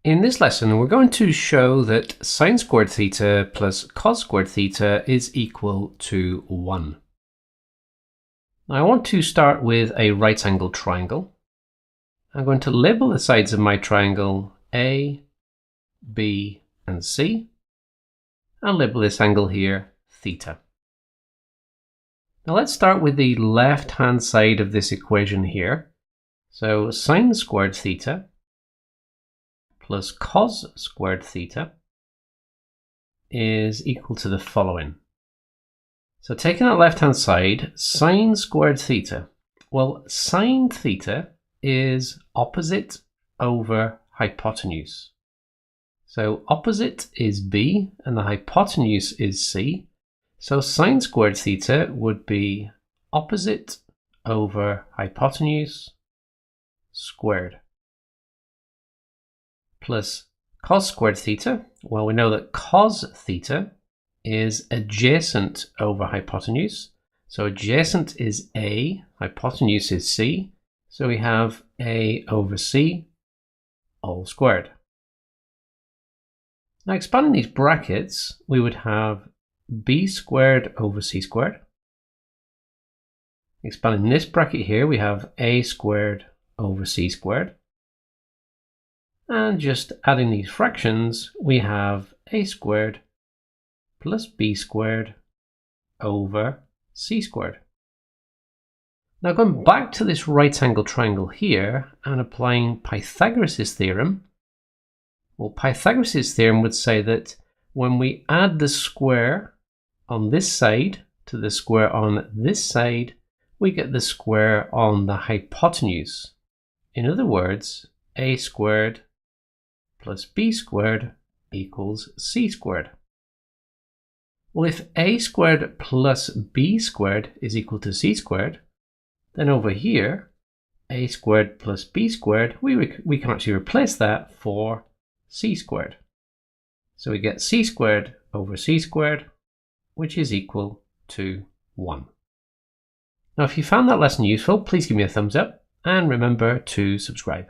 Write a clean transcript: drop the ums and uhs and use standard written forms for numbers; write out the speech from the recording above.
In this lesson, we're going to show that sine squared theta plus cos squared theta is equal to 1. Now I want to start with a right-angled triangle. I'm going to label the sides of my triangle A, B, and C. I'll label this angle here theta. Now let's start with the left-hand side of this equation here. So sine squared theta plus cos squared theta is equal to the following. So taking that left-hand side, sine squared theta. Well, sine theta is opposite over hypotenuse. So opposite is B and the hypotenuse is C. So sine squared theta would be opposite over hypotenuse squared. Plus cos squared theta. Well, we know that cos theta is adjacent over hypotenuse. So adjacent is A, hypotenuse is C. So we have A over C all squared. Now expanding these brackets, we would have B squared over C squared. Expanding this bracket here, we have A squared over C squared. And just adding these fractions, we have A squared plus B squared over C squared. Now going back to this right angle triangle here and applying Pythagoras' theorem, well, Pythagoras' theorem would say that when we add the square on this side to the square on this side, we get the square on the hypotenuse. In other words, A squared plus B squared equals C squared. Well, if A squared plus B squared is equal to C squared, then over here, A squared plus B squared, we can actually replace that for C squared. So we get C squared over C squared, which is equal to 1. Now, if you found that lesson useful, please give me a thumbs up and remember to subscribe.